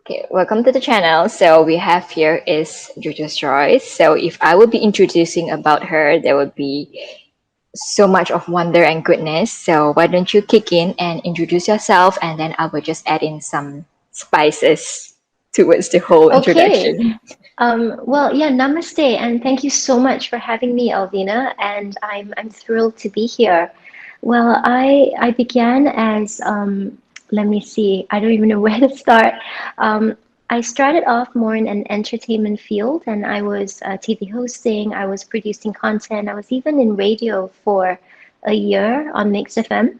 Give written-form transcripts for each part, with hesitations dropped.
Okay, welcome to the channel. So we have here is Jojo Struys. So if I would be introducing about her, there would be so much of wonder and goodness. So why don't you kick in and introduce yourself, and then I will just add in some spices towards the whole Okay. introduction. Yeah, namaste, and thank you so much for having me, Elvina, and I'm thrilled to be here. Well, I began as let me see, I don't even know where to start. I started off more in an entertainment field, and I was TV hosting, I was producing content, I was even in radio for a year on Mix FM.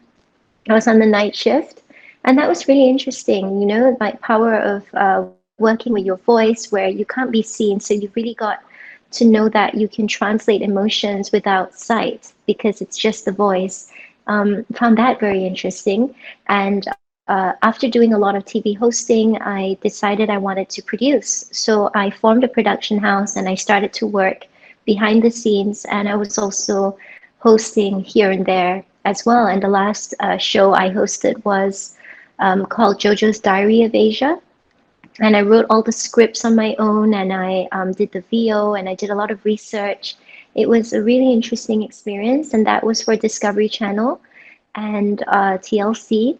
I was on the night shift, and that was really interesting. Like power of working with your voice, where you can't be seen, so you really got to know that you can translate emotions without sight because it's just the voice. Found that very interesting, and after doing a lot of TV hosting, I decided I wanted to produce. So I formed a production house and I started to work behind the scenes, and I was also hosting here and there as well. And the last show I hosted was called JoJo's Diary of Asia. And I wrote all the scripts on my own, and I did the VO, and I did a lot of research. It was a really interesting experience, and that was for Discovery Channel and TLC.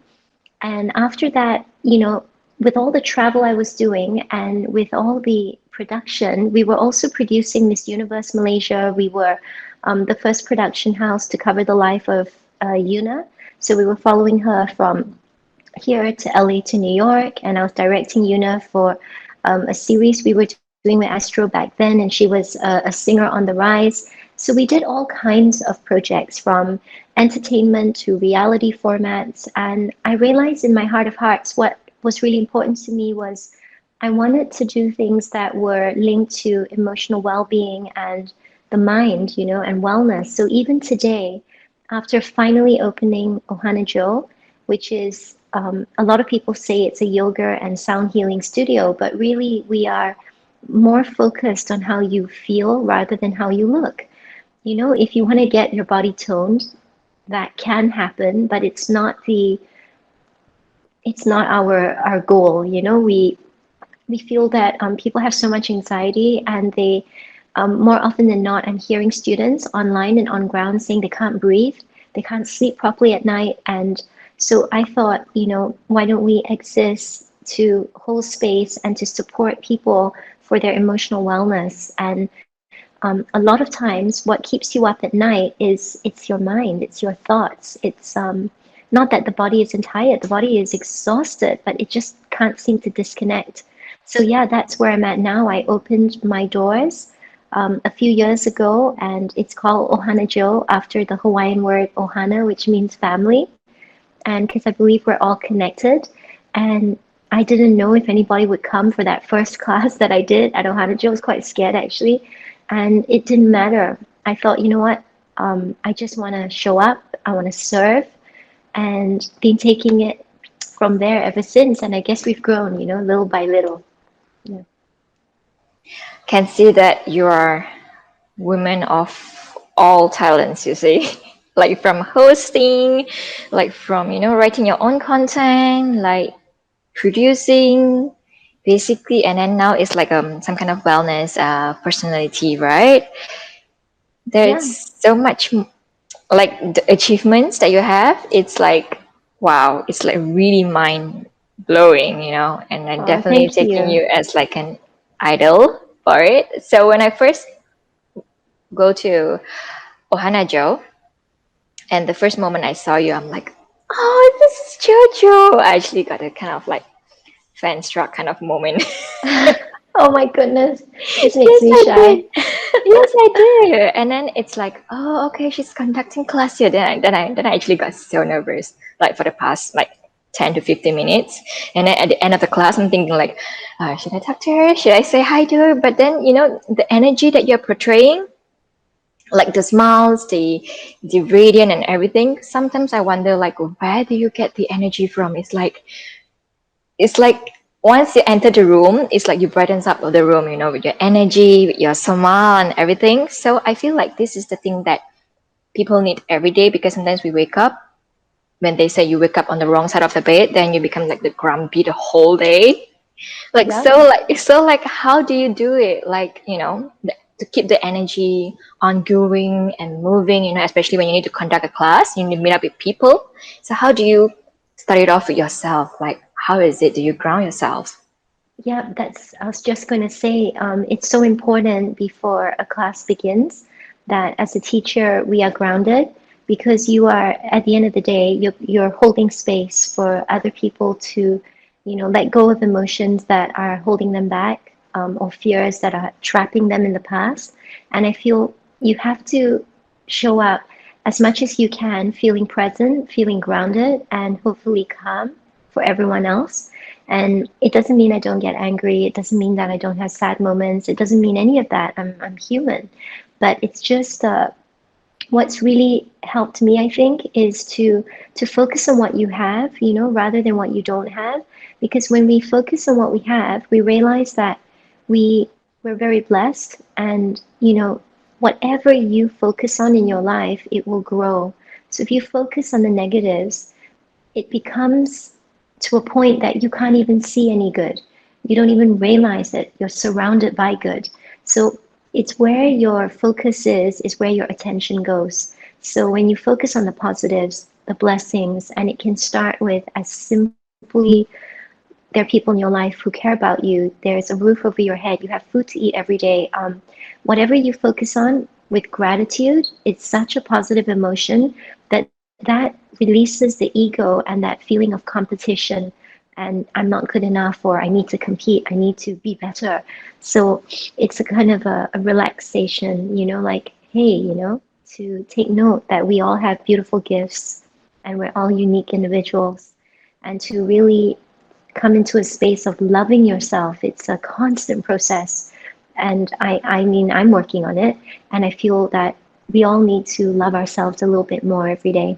And after that, with all the travel I was doing and with all the production, we were also producing Miss Universe Malaysia. We were the first production house to cover the life of Yuna. So we were following her from here to LA to New York, and I was directing Yuna for a series we were doing with Astro back then, and she was a singer on the rise. So we did all kinds of projects from entertainment to reality formats, and I realized in my heart of hearts what was really important to me was I wanted to do things that were linked to emotional well-being and the mind, and wellness. So even today, after finally opening OhanaJo, which is a lot of people say it's a yoga and sound healing studio, but really we are more focused on how you feel rather than how you look. If you want to get your body toned, that can happen, but it's not our goal. We feel that people have so much anxiety, and they more often than not, I'm hearing students online and on ground saying they can't breathe, they can't sleep properly at night. And so I thought, why don't we exist to hold space and to support people for their emotional wellness? And a lot of times, what keeps you up at night is it's your mind, it's your thoughts. It's not that the body isn't tired, the body is exhausted, but it just can't seem to disconnect. So yeah, that's where I'm at now. I opened my doors a few years ago, and it's called OhanaJo after the Hawaiian word ohana, which means family. And because I believe we're all connected. And I didn't know if anybody would come for that first class that I did at OhanaJo. I was quite scared actually. And it didn't matter. I thought, you know what? I just want to show up, I want to serve, and been taking it from there ever since. And I guess we've grown, little by little. Yeah. Can see that you are women of all talents, you see. Like from hosting, like from writing your own content, like producing basically, and then now it's like some kind of wellness personality, right? There's Yeah. so much like the achievements that you have. It's like wow, it's like really mind blowing, and I'm Oh, definitely thank taking you. you as like an idol for it. So when I first go to OhanaJo, and the first moment I saw you, I'm like, oh, this is Jojo. I actually got a kind of like fan struck kind of moment. Oh my goodness. This makes Yes, me I did. shy. Yes, I did. And then it's like, oh, okay, she's conducting class here. Then I actually got so nervous, like for the past like 10 to 15 minutes. And then at the end of the class, I'm thinking like, should I talk to her? Should I say hi to her? But then the energy that you're portraying, like the smiles, the radiant and everything. Sometimes I wonder like, where do you get the energy from? It's like once you enter the room, it's like you brightens up the room, with your energy, with your smile and everything. So I feel like this is the thing that people need every day, because sometimes we wake up, when they say you wake up on the wrong side of the bed, then you become like the grumpy the whole day. Like Yeah. so, how do you do it? Like, to keep the energy ongoing and moving, especially when you need to conduct a class, you need to meet up with people. So how do you start it off with yourself? Like, how is it? Do you ground yourself? Yeah, I was just going to say, it's so important before a class begins that as a teacher, we are grounded because you are, at the end of the day, you're holding space for other people to, let go of emotions that are holding them back, or fears that are trapping them in the past. And I feel you have to show up as much as you can, feeling present, feeling grounded, and hopefully calm for everyone else. And it doesn't mean I don't get angry. It doesn't mean that I don't have sad moments. It doesn't mean any of that. I'm human. But it's just what's really helped me, I think, is to focus on what you have, rather than what you don't have. Because when we focus on what we have, we realize that we we're very blessed, and whatever you focus on in your life, it will grow. So if you focus on the negatives, it becomes to a point that you can't even see any good. You don't even realize that you're surrounded by good. So it's where your focus is where your attention goes. So when you focus on the positives, the blessings, and it can start with as simply there are people in your life who care about you, there's a roof over your head, you have food to eat every day. Whatever you focus on with gratitude, it's such a positive emotion that releases the ego and that feeling of competition and I'm not good enough or I need to compete, I need to be better. So it's a kind of a relaxation, like, hey, to take note that we all have beautiful gifts and we're all unique individuals, and to really come into a space of loving yourself. It's a constant process. And I mean, I'm working on it. And I feel that we all need to love ourselves a little bit more every day.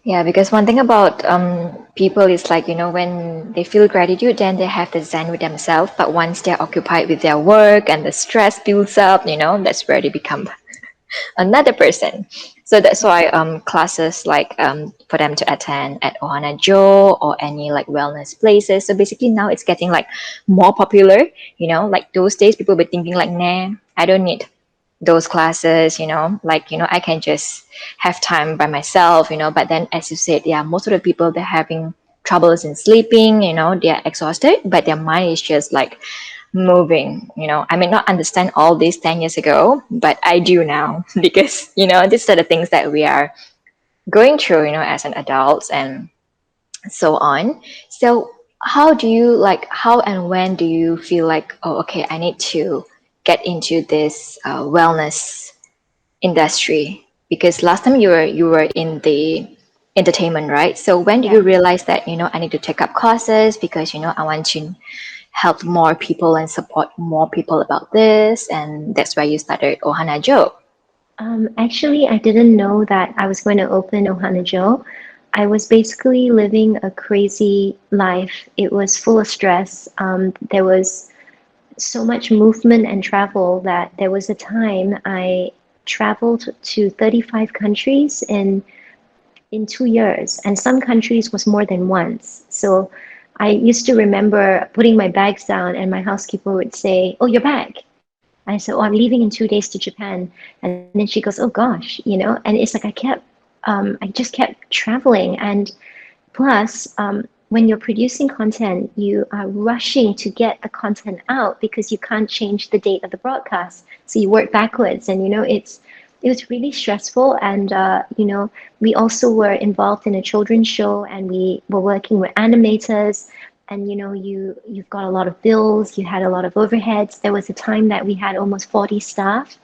Yeah, because one thing about people is like, when they feel gratitude, then they have the zen with themselves. But once they're occupied with their work and the stress builds up, that's where they become another person. So that's why classes like for them to attend at OhanaJo or any like wellness places. So basically now it's getting like more popular. Like those days people were thinking like, nah, I don't need those classes. Like I can just have time by myself. But then as you said, yeah, most of the people they're having troubles in sleeping. They're exhausted, but their mind is just like moving. I may not understand all this 10 years ago, but I do now because these are the things that we are going through as an adult and so on. So how and when do you feel like, oh, okay, I need to get into this wellness industry? Because last time you were in the entertainment, right? So when do Yeah. you realize that I need to take up courses because I want to help more people and support more people about this, and that's why you started OhanaJo. Actually, I didn't know that I was going to open OhanaJo. I was basically living a crazy life. It was full of stress. There was so much movement and travel that there was a time I traveled to 35 countries in 2 years, and some countries was more than once. So I used to remember putting my bags down, and my housekeeper would say, "Oh, you're back." I said, "Oh, I'm leaving in 2 days to Japan." And then she goes, "Oh gosh," and it's like I just kept traveling, and plus, when you're producing content, you are rushing to get the content out because you can't change the date of the broadcast. So you work backwards, and it was really stressful. And we also were involved in a children's show, and we were working with animators. And you've got a lot of bills, you had a lot of overheads. There was a time that we had almost 40 staff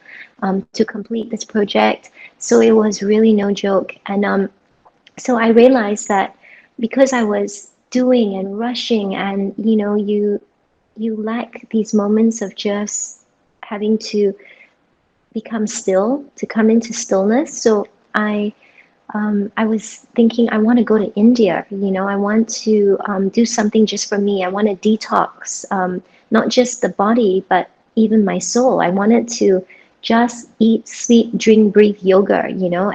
to complete this project. So it was really no joke. And so I realized that because I was doing and rushing, and you lack these moments of just having to become still, to come into stillness. So I was thinking I want to go to India. I want to do something just for me. I want to detox, not just the body, but even my soul. I wanted to just eat, sleep, drink, breathe yoga,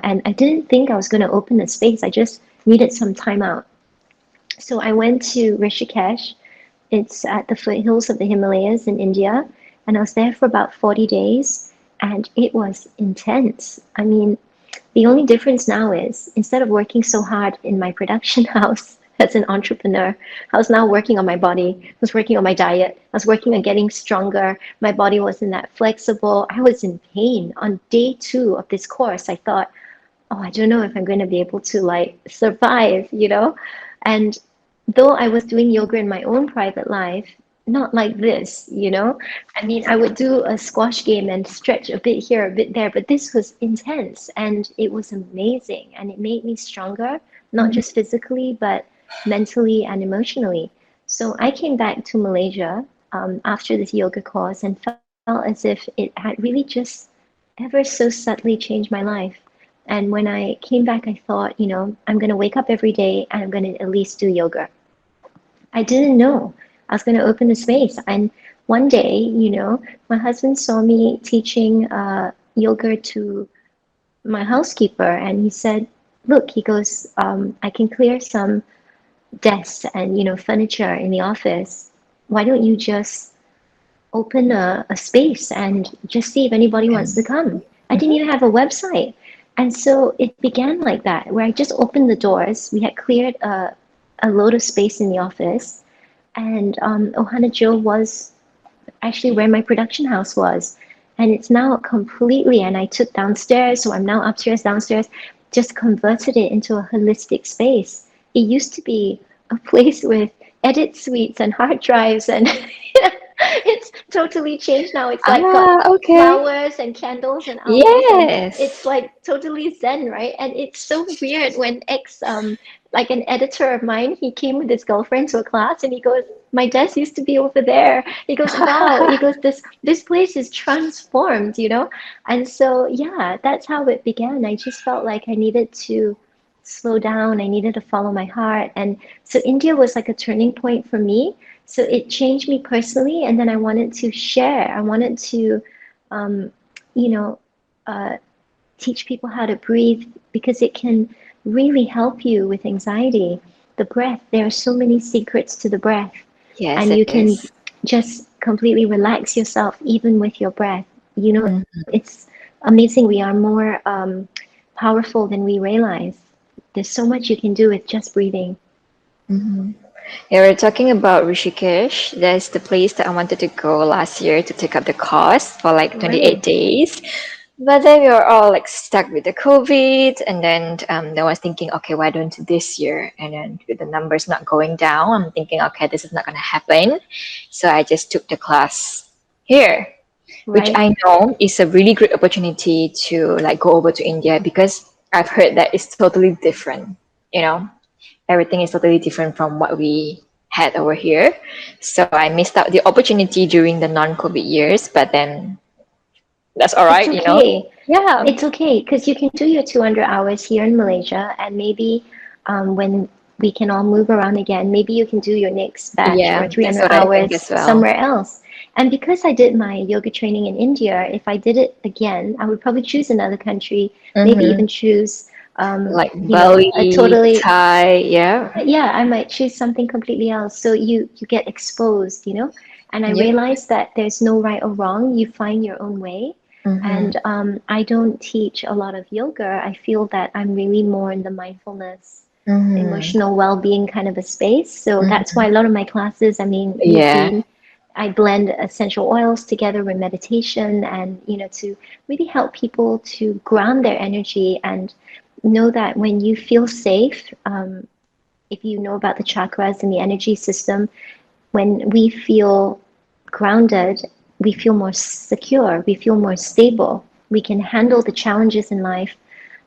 and I didn't think I was going to open the space. I just needed some time out. So I went to Rishikesh. It's at the foothills of the Himalayas in India, and I was there for about 40 days, and it was intense. I mean, the only difference now is instead of working so hard in my production house as an entrepreneur, I was now working on my body. I was working on my diet. I was working on getting stronger. My body wasn't that flexible. I was in pain. On day two of this course, I thought, oh, I don't know if I'm going to be able to like survive, you know? And though I was doing yoga in my own private life, not like this, you know? I mean, I would do a squash game and stretch a bit here, a bit there, but this was intense and it was amazing and it made me stronger, not Mhm. just physically, but mentally and emotionally. So I came back to Malaysia after this yoga course and felt as if it had really just ever so subtly changed my life. And when I came back, I thought, you know, I'm going to wake up every day and I'm going to at least do yoga. I didn't know I was going to open the space. And one day, you know, my husband saw me teaching yoga to my housekeeper, and he said, "Look," he goes, "I can clear some desks and furniture in the office. Why don't you just open a space and just see if anybody wants to come?" I didn't even have a website. And so it began like that, where I just opened the doors. We had cleared a load of space in the office, and OhanaJo was actually where my production house was. And it's now completely, and I took downstairs, so I'm now upstairs, downstairs, just converted it into a holistic space. It used to be a place with edit suites and hard drives, and it's totally changed now. It's like got Ah, okay. flowers and candles and owls, and it's Yes. like totally zen, right? And it's so weird when like an editor of mine, he came with his girlfriend to a class, and he goes, "My desk used to be over there." He goes, "Wow." He goes, "This place is transformed, you know?" And so, yeah, that's how it began. I just felt like I needed to slow down. I needed to follow my heart. And so India was like a turning point for me. So it changed me personally. And then I wanted to share. I wanted to, um, you know, uh, teach people how to breathe because it can really help you with anxiety. The breath, there are so many secrets to the breath, Yes, and it you can is. just completely relax yourself even with your breath. Mm-hmm. It's amazing. We are more powerful than we realize. There's so much you can do with just breathing. Mm-hmm. Yeah, we're talking about Rishikesh. That's the place that I wanted to go last year to take up the course for like 28 Right. days. But then we were all like stuck with the COVID, and then I was thinking, okay, why don't this year? And then with the numbers not going down, I'm thinking, okay, this is not gonna happen. So I just took the class here, which Right. I know is a really great opportunity to like go over to India because I've heard that it's totally different. You know, everything is totally different from what we had over here. So I missed out the opportunity during the non-COVID years, but then that's all It's right, you know. okay. Yeah, It's okay because you can do your 200 hours here in Malaysia, and maybe when we can all move around again, maybe you can do your next batch yeah, or that's 300 what I think hours as well. somewhere else. And because I did my yoga training in India, if I did it again, I would probably choose another country, maybe Mm-hmm. even choose, Like a Bali, totally, Thai, yeah. yeah, I might choose something completely else. So you get exposed, you know? And I Yep. realized that there's no right or wrong. You find your own way. Mm-hmm. And I don't teach a lot of yoga. I feel that I'm really more in the mindfulness, Mm-hmm. emotional well-being kind of a space. So that's Mm-hmm. why a lot of my classes, I mean, you've Yeah. seen, I blend essential oils together with meditation and, to really help people to ground their energy and know that when you feel safe, if you know about the chakras and the energy system, when we feel grounded, we feel more secure, we feel more stable. We can handle the challenges in life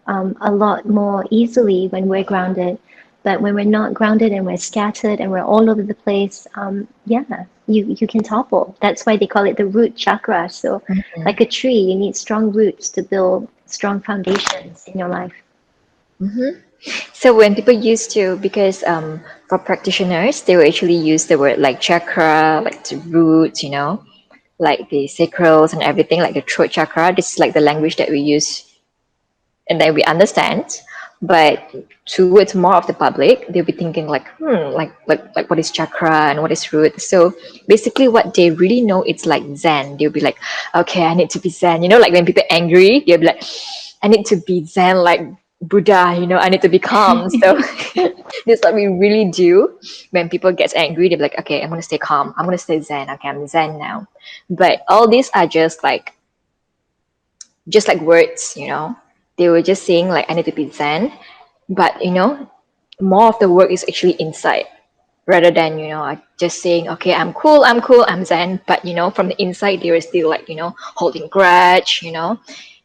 a lot more easily when we're grounded. But when we're not grounded and we're scattered and we're all over the place, yeah, you can topple. That's why they call it the root chakra. So, Mm-hmm. like a tree, you need strong roots to build strong foundations in your life. Mm-hmm. So when people used to, because for practitioners, they will actually use the word like chakra, like the root, you know, like the sacrals and everything, like the throat chakra. This is like the language that we use and that we understand. But towards more of the public, they'll be thinking like, like what is chakra and what is root. So basically, what they really know, it's like Zen. They'll be like, okay, I need to be Zen. Like when people angry, they'll be like, I need to be Zen like Buddha. I need to be calm. So this is what we really do when people get angry. They're like, okay, I'm gonna stay calm. I'm gonna stay Zen. Okay, I'm Zen now. But all these are just like words. They were just saying like I need to be Zen, but more of the work is actually inside rather than just saying okay, I'm cool, I'm Zen, but from the inside they were still like holding grudge.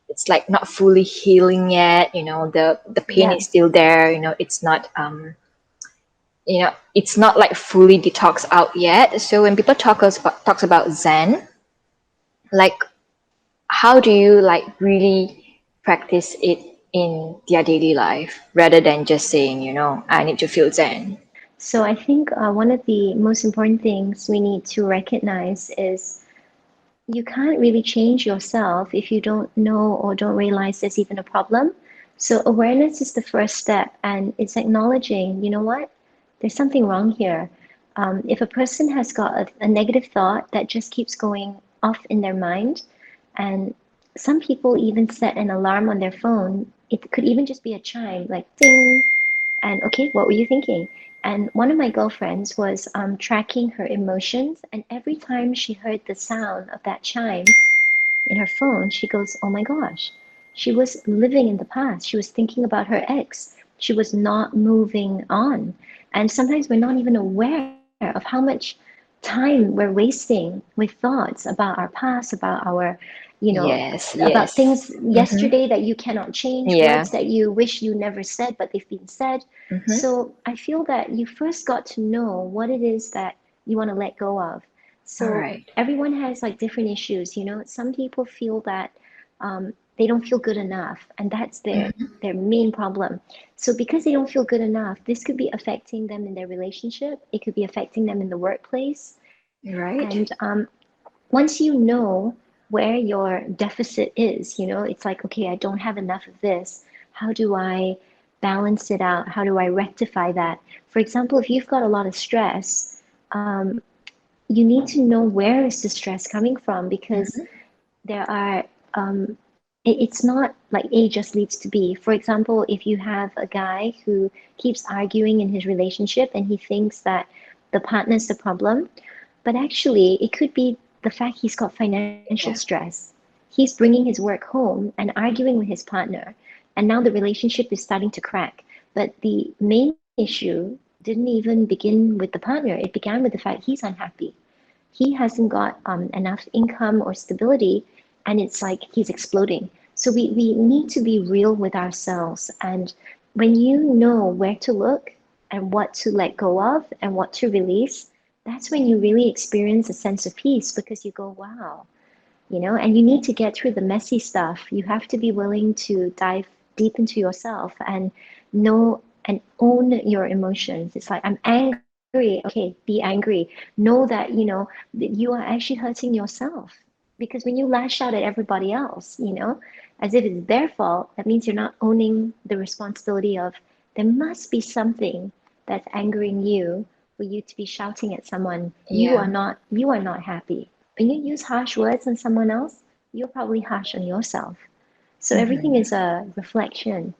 It's like not fully healing yet. The pain Yeah. is still there. It's not like fully detox out yet. So when people talks about Zen, like how do you like really practice it in their daily life rather than just saying, I need to feel Zen? So I think one of the most important things we need to recognize is you can't really change yourself if you don't know or don't realize there's even a problem. So awareness is the first step, and it's acknowledging, you know what, there's something wrong here. If a person has got a negative thought that just keeps going off in their mind, and some people even set an alarm on their phone, it could even just be a chime, like ding, and okay, what were you thinking? And one of my girlfriends was tracking her emotions, and every time she heard the sound of that chime in her phone, she goes, oh my gosh, she was living in the past. She was thinking about her ex. She was not moving on. And sometimes we're not even aware of how much time we're wasting with thoughts about our past, about our, Yes, about yes. things Mm-hmm. yesterday that you cannot change, Yeah. words that you wish you never said, but they've been said. Mm-hmm. So I feel that you first got to know what it is that you want to let go of. All So right. everyone has like different issues, some people feel that they don't feel good enough, and that's their main problem. So because they don't feel good enough, this could be affecting them in their relationship, it could be affecting them in the workplace. And Right. once you know where your deficit is, it's like, okay, I don't have enough of this. How do I balance it out? How do I rectify that? For example, if you've got a lot of stress, you need to know where is the stress coming from, because there are it's not like A just leads to B. For example, if you have a guy who keeps arguing in his relationship and he thinks that the partner is the problem, but actually it could be the fact he's got financial Yeah. stress. He's bringing his work home and arguing with his partner, and now the relationship is starting to crack. But the main issue didn't even begin with the partner, it began with the fact he's unhappy. He hasn't got enough income or stability, and it's like he's exploding. So we need to be real with ourselves. And when you know where to look and what to let go of and what to release, that's when you really experience a sense of peace, because you go, wow, and you need to get through the messy stuff. You have to be willing to dive deep into yourself and know and own your emotions. It's like, I'm angry. Okay, be angry. Know that, that you are actually hurting yourself. Because when you lash out at everybody else, as if it's their fault, that means you're not owning the responsibility of, there must be something that's angering you for you to be shouting at someone. Yeah. You are not happy. When you use harsh words on someone else, you're probably harsh on yourself. So everything Mm-hmm. is a reflection.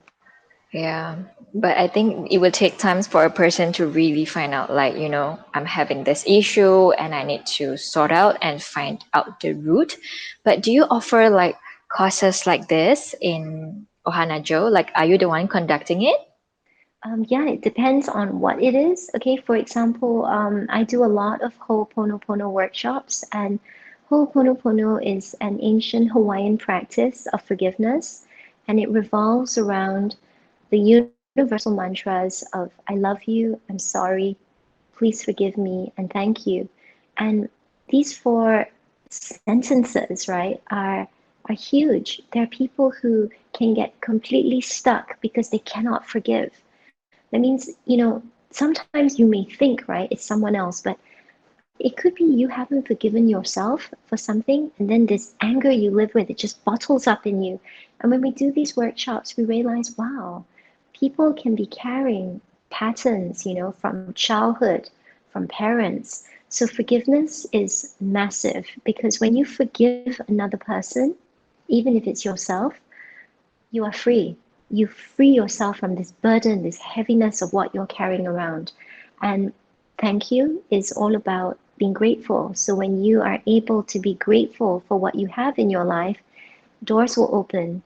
Yeah. But I think it will take time for a person to really find out, like, I'm having this issue and I need to sort out and find out the root. But do you offer like courses like this in OhanaJo? Like, are you the one conducting it? Yeah, it depends on what it is. Okay, for example, I do a lot of Ho'oponopono workshops, and Ho'oponopono is an ancient Hawaiian practice of forgiveness, and it revolves around the universal mantras of I love you, I'm sorry, please forgive me, and thank you. And these four sentences, right, are huge. There are people who can get completely stuck because they cannot forgive. That means, sometimes you may think, right, it's someone else, but it could be you haven't forgiven yourself for something, and then this anger you live with, it just bottles up in you. And when we do these workshops, we realize, wow, people can be carrying patterns, from childhood, from parents. So forgiveness is massive because when you forgive another person, even if it's yourself, you are free. You free yourself from this burden, this heaviness of what you're carrying around. And thank you is all about being grateful. So when you are able to be grateful for what you have in your life, doors will open.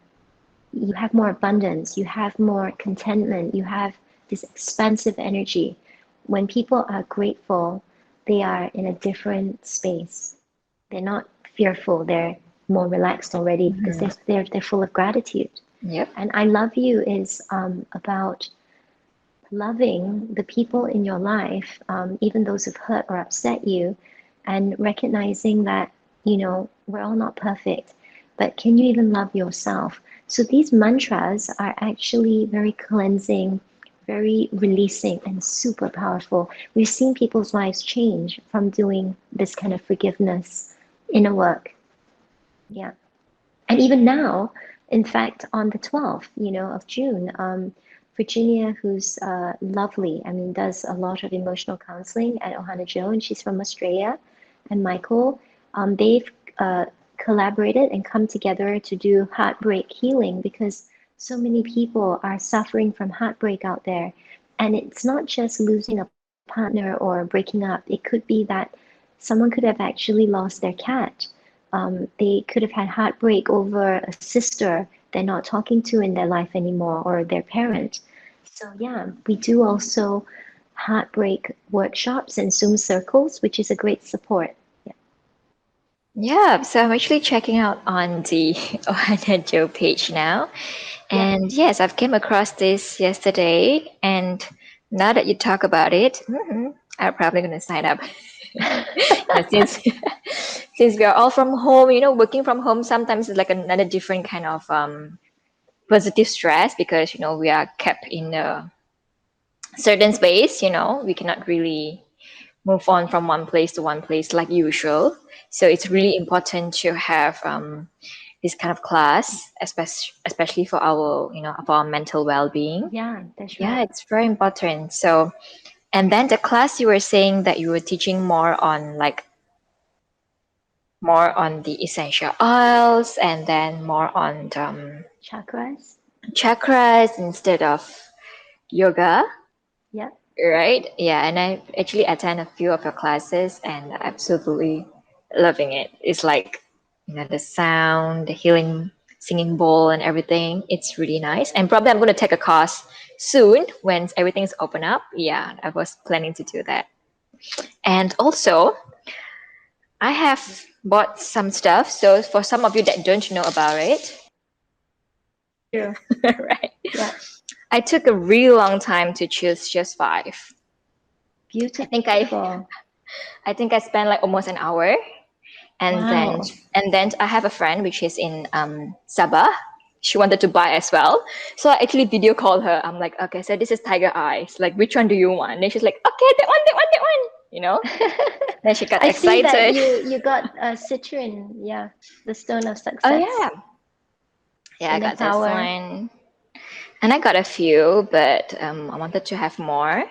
You have more abundance, you have more contentment, you have this expansive energy. When people are grateful, they are in a different space. They're not fearful, they're more relaxed already because Mhm. they're full of gratitude. Yep. And I love you is about loving the people in your life, even those who've hurt or upset you, and recognizing that, we're all not perfect, but can you even love yourself? So these mantras are actually very cleansing, very releasing, and super powerful. We've seen people's lives change from doing this kind of forgiveness inner work. Yeah. And even now, in fact, on the 12th, of June, Virginia, who's lovely, I mean, does a lot of emotional counseling at OhanaJo, and she's from Australia, and Michael, they've collaborated and come together to do heartbreak healing because so many people are suffering from heartbreak out there. And it's not just losing a partner or breaking up, it could be that someone could have actually lost their cat. They could have had heartbreak over a sister they're not talking to in their life anymore or their parent. So, yeah, we do also heartbreak workshops and Zoom circles, which is a great support. Yeah. Yeah, so I'm actually checking out on the OhanaJo page now. Yeah. And yes, I've came across this yesterday. And now that you talk about it, I'm probably going to sign up. Since since we are all from home, working from home sometimes is like another different kind of positive stress because we are kept in a certain space. We cannot really move on from one place to one place like usual. So it's really important to have this kind of class, especially for our for our mental well-being. Yeah, that's Yeah, right. it's very important. So, and then the class you were saying that you were teaching more on the essential oils and then more on the, Chakras. chakras instead of yoga, Yeah. right? Yeah, and I actually attend a few of your classes and absolutely loving it. It's like the sound, the healing singing bowl and everything. It's really nice. And probably I'm going to take a course soon when everything's open up. Yeah, I was planning to do that. And also, I have bought some stuff. So for some of you that don't know about it, True. right? Yeah. I took a really long time to choose just five. I think I Beautiful. I think I spent like almost an hour, and then Wow. I have a friend which is in Sabah. She wanted to buy as well, so I actually video called her. I'm like, okay, so this is tiger eyes. Like, which one do you want? And then she's like, okay, that one, that one, that one. Then she got I see that excited. you got citrine, yeah, the stone of Oh success, yeah, yeah, I inner got this power. one, and I got a few, but I wanted to have more.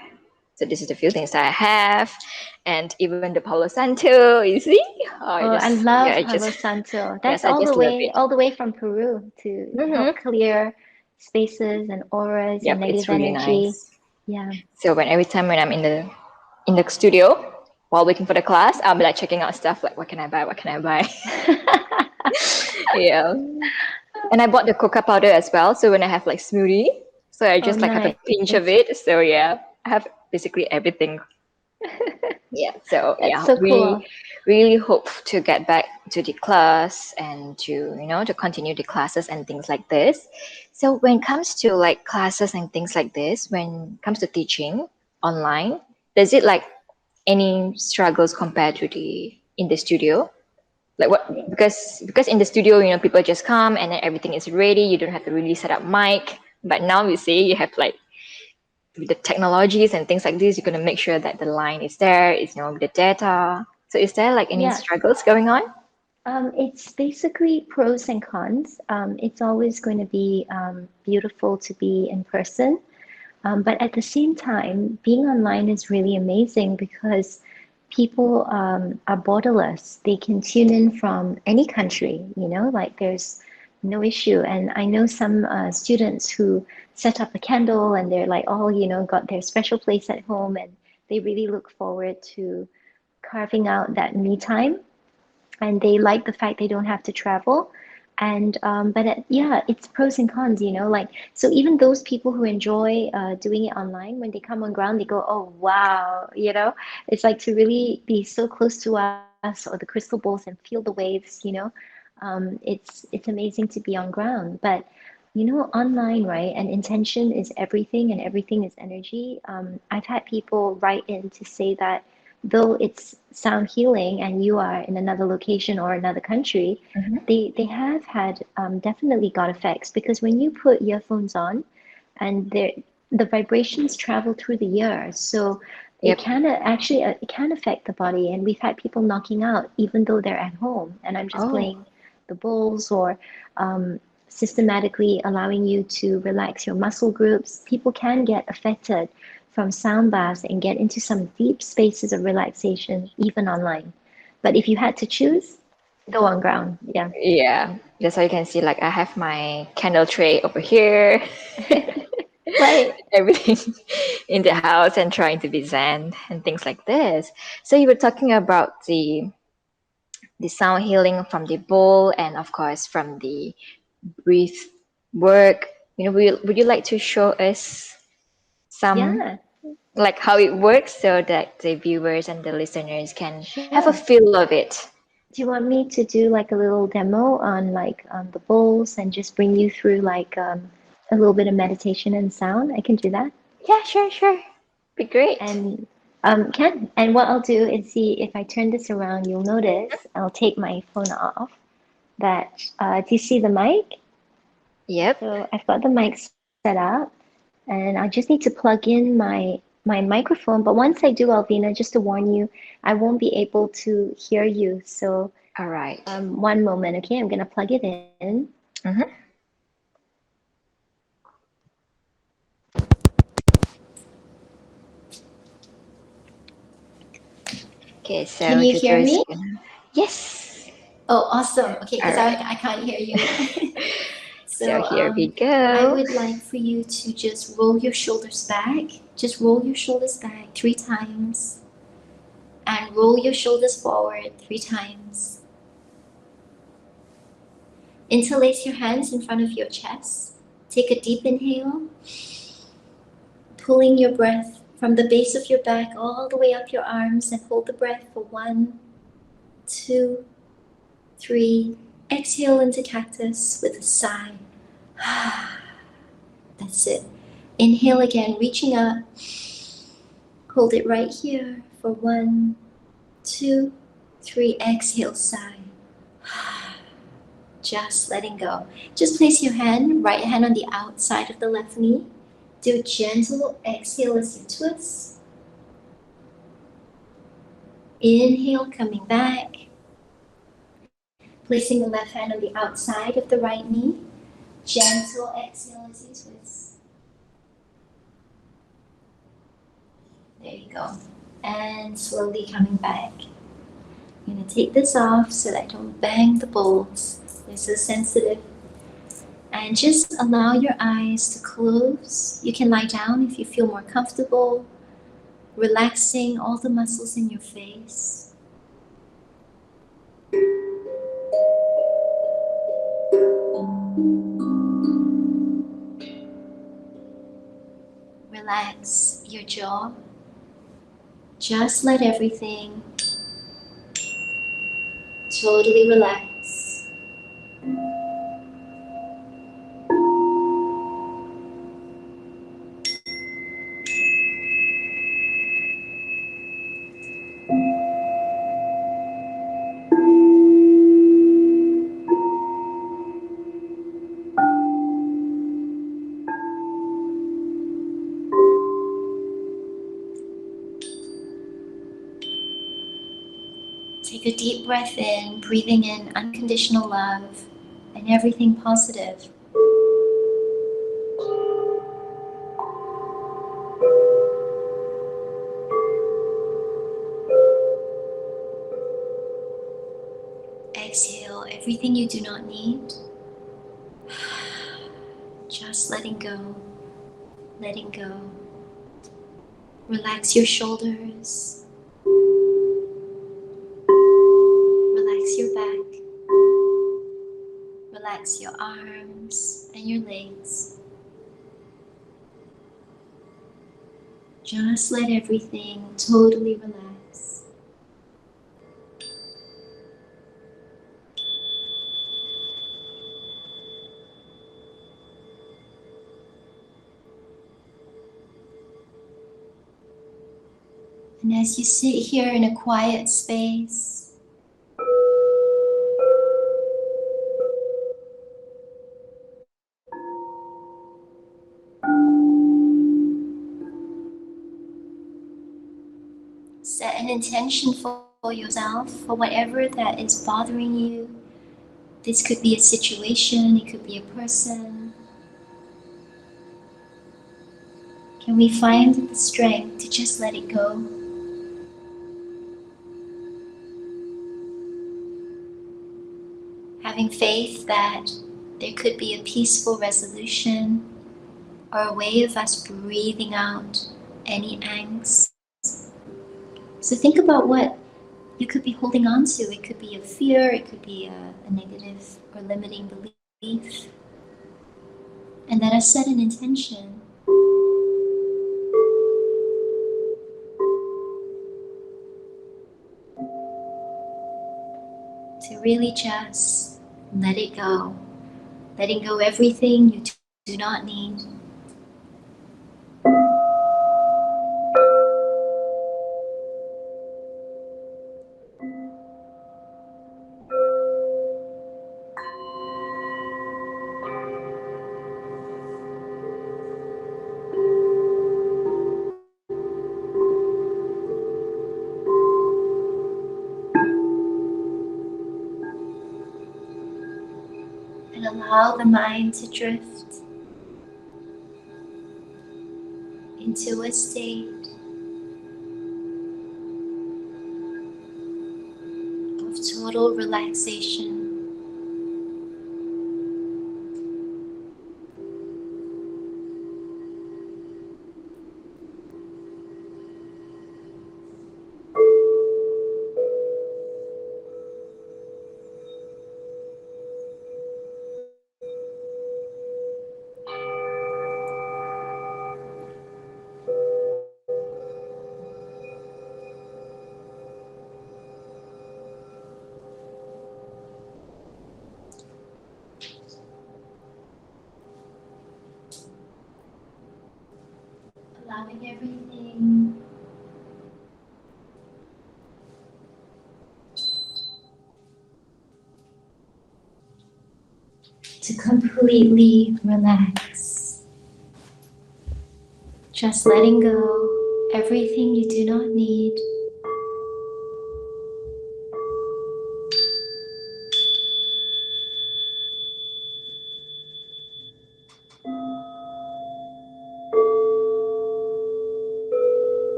So this is the few things that I have, and even the Palo Santo. You see? Oh, Oh, I love I just Palo Santo. That's yes, I just love it. all the way from Peru to help Mm-hmm. clear spaces and auras and Yep, negative it's really energy. nice. Yeah. So every time when I'm in the studio while waiting for the class, I'll be like checking out stuff like what can I buy? What can I buy? Yeah. And I bought the coca powder as well. So when I have like smoothie, so I Oh, just like have a nice. pinch of it. So yeah, I have basically everything. Yeah. So That's yeah, so we cool. really hope to get back to the class and to to continue the classes and things like this. So when it comes to like classes and things like this, when it comes to teaching online, does it like any struggles compared to the in the studio? Like what because in the studio, people just come and then everything is ready. You don't have to really set up mic. But now you see you have like with the technologies and things like this, you're gonna make sure that the line is there, is with the data. So is there like any Yeah. struggles going on? It's basically pros and cons. It's always going to be beautiful to be in person. But at the same time, being online is really amazing because people are borderless. They can tune in from any country, like there's no issue. And I know some students who set up a candle and they're like all, got their special place at home and they really look forward to carving out that me time and they like the fact they don't have to travel. And yeah, it's pros and cons, like so even those people who enjoy doing it online, when they come on ground, they go, oh wow, it's like to really be so close to us or the crystal balls and feel the waves. It's amazing to be on ground, but online, right? And intention is everything, and everything is energy. I've had people write in to say that though it's sound healing and you are in another location or another country, Mm-hmm. they have had definitely got effects because when you put earphones on and the vibrations travel through the ear, so it Yep. can actually it can affect the body. And we've had people knocking out even though they're at home. And I'm just Oh, playing the bowls or systematically allowing you to relax your muscle groups. People can get affected from sound baths and get into some deep spaces of relaxation, even online. But if you had to choose, go on ground. Yeah. yeah. That's how you can see. Like I have my candle tray over here, Right. everything in the house, and trying to be zen and things like this. So you were talking about the sound healing from the bowl, and of course from the breathe work. Would you like to show us some, Yeah, like how it works so that the viewers and the listeners can have a sure. feel of it? Do you want me to do like a little demo on like the bowls and just bring you through like a little bit of meditation and sound? I can do that. Yeah, sure, sure. Be great. And can. And what I'll do is see if I turn this around, you'll notice I'll take my phone off. That do you see the mic? Yep. So I've got the mic set up, and I just need to plug in my microphone. But once I do, Alvina, just to warn you, I won't be able to hear you. So All right. one moment, okay? I'm gonna plug it in. Mm-hmm. Okay, so Can you hear Jojo is me? gonna. Yes. Oh, awesome. Okay, All because right. I can't hear you. So So here we I go. would like for you to just roll your shoulders back. Just roll your shoulders back 3 times and roll your shoulders forward 3 times. Interlace your hands in front of your chest. Take a deep inhale, pulling your breath from the base of your back all the way up your arms and hold the breath for 1, 2, 3. Exhale into cactus with a sigh. That's it. Inhale again, reaching up. Hold it right here for 1, 2, 3. Exhale, sigh. Just letting go. Just place your right hand on the outside of the left knee. Do a gentle exhale as you twist. Inhale, coming back. Placing the left hand on the outside of the right knee. Gentle exhale as you twist. There you go. And slowly coming back. I'm going to take this off so that I don't bang the bowls. They're so sensitive. And just allow your eyes to close. You can lie down if you feel more comfortable, relaxing all the muscles in your face. Relax your jaw. Just let everything totally relax. Take a deep breath in, breathing in unconditional love and everything positive. exhale everything you do not need. Just letting go, letting go. Relax your shoulders, relax your back, relax your arms and your legs. Just let everything totally relax. And as you sit here in a quiet space, set an intention for yourself, for whatever that is bothering you. This could be a situation, it could be a person. Can we find the strength to just let it go? Having faith that there could be a peaceful resolution or a way of us breathing out any angst. So think about what you could be holding on to. It could be a fear, it could be a negative or limiting belief. And let us set an intention to really just let it go. Letting go everything you do not need. And allow the mind to drift into a state of total relaxation. Allowing everything to completely relax. Just letting go everything you do not need.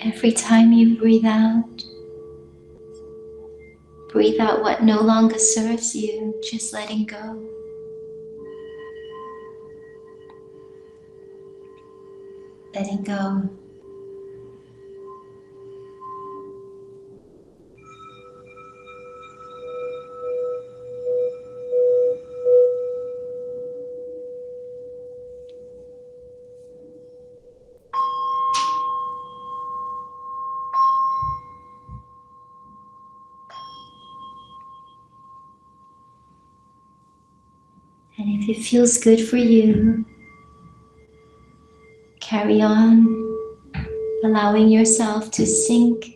Every time you breathe out what no longer serves you, just letting go. Letting go. And if it feels good for you, carry on, allowing yourself to sink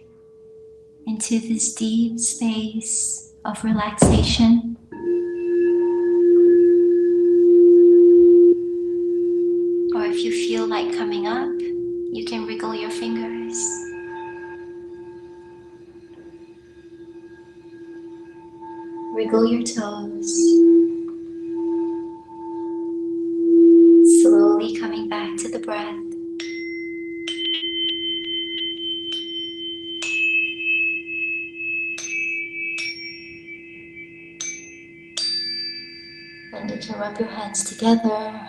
into this deep space of relaxation. Or if you feel like coming up, you can wriggle your fingers. Wriggle your toes. Slowly coming back to the breath. And you can rub your hands together.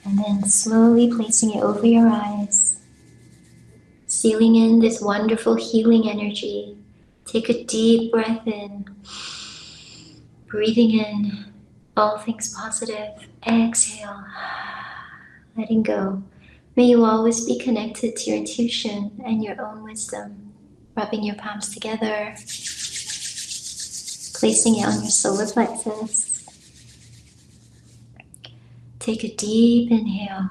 And then slowly placing it over your eyes. Sealing in this wonderful healing energy. Take a deep breath in. Breathing in all things positive. Exhale. Letting go. May you always be connected to your intuition and your own wisdom. Rubbing your palms together. Placing it on your solar plexus. Take a deep inhale.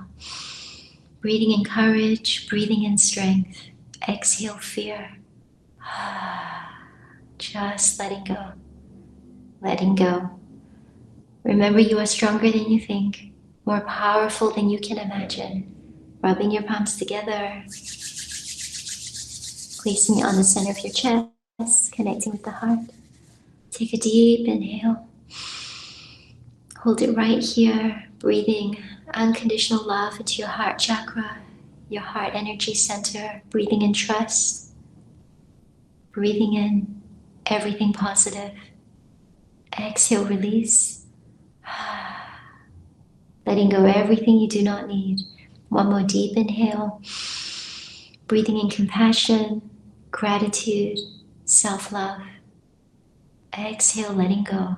Breathing in courage, breathing in strength. Exhale fear. Just letting go. Letting go. Remember, you are stronger than you think, more powerful than you can imagine. Rubbing your palms together. Placing it on the center of your chest, connecting with the heart. Take a deep inhale. Hold it right here, breathing unconditional love into your heart chakra, your heart energy center, breathing in trust, breathing in everything positive. Exhale, release. Letting go everything you do not need. One more deep inhale. Breathing in compassion, gratitude, self-love. Exhale, letting go.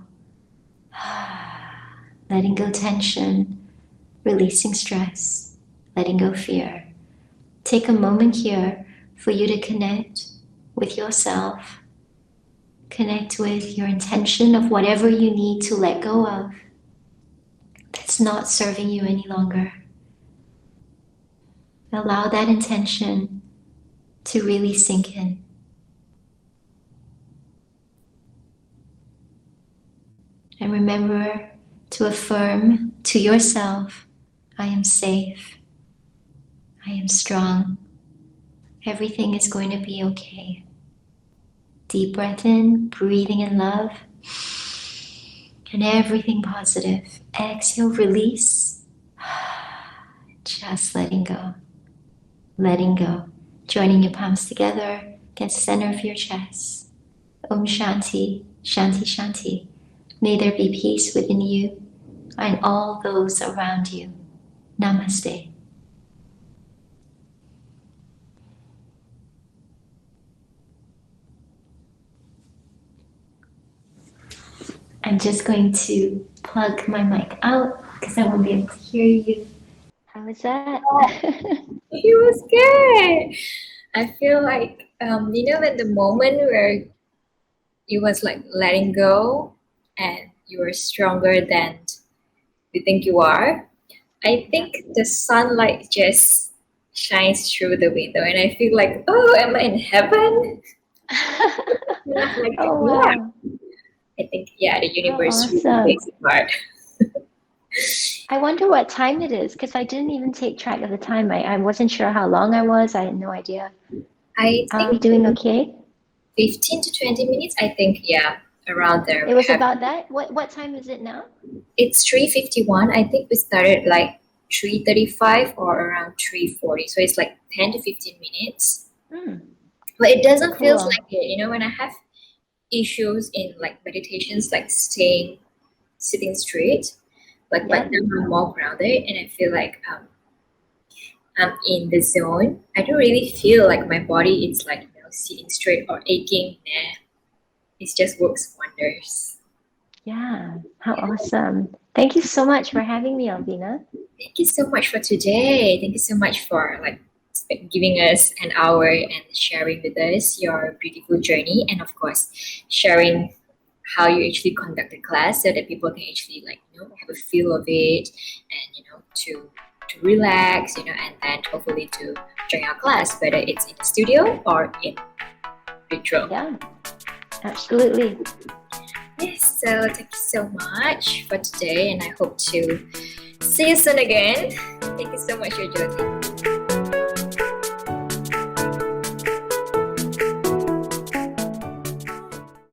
Letting go tension, releasing stress, letting go fear. Take a moment here for you to connect with yourself. Connect with your intention of whatever you need to let go of that's not serving you any longer. Allow that intention to really sink in. And remember to affirm to yourself, I am safe. I am strong. Everything is going to be okay. Deep breath in, breathing in love, and everything positive. Exhale, release. Just letting go. Letting go. Joining your palms together against the center of your chest. Om Shanti, Shanti, Shanti. May there be peace within you and all those around you. Namaste. I'm just going to plug my mic out because I won't be able to hear you. How was that? It was good. I feel like, when the moment where you was like letting go and you are stronger than you think you are, I think the sunlight just shines through the window and I feel like, oh, am I in heaven? Like, Oh, wow. yeah. I think, the universe really awesome. takes it hard. I wonder what time it is because I didn't even take track of the time. I wasn't sure how long I was. I had no idea. I Are we think doing okay? 15 to 20 minutes, I think, around there. It was about that? What time is it now? It's 3:51. I think we started like 3:35 or around 3:40. So it's like 10 to 15 minutes. Mm, But it doesn't feel cool. like it. When I have issues in like meditations, like sitting straight, but Yep. now I'm more grounded and I feel like I'm in the zone. I don't really feel like my body is like sitting straight or aching. Nah, it just works wonders. Yeah. How awesome. Thank you so much for having me, Elvina. Thank you so much for today. Thank you so much for like giving us an hour and sharing with us your beautiful journey, and of course sharing how you actually conduct the class so that people can actually like have a feel of it, and to relax, and then hopefully to join our class, whether it's in the studio or in virtual. Yeah, absolutely. Yes, so thank you so much for today, and I hope to see you soon again. Thank you so much, Jojo.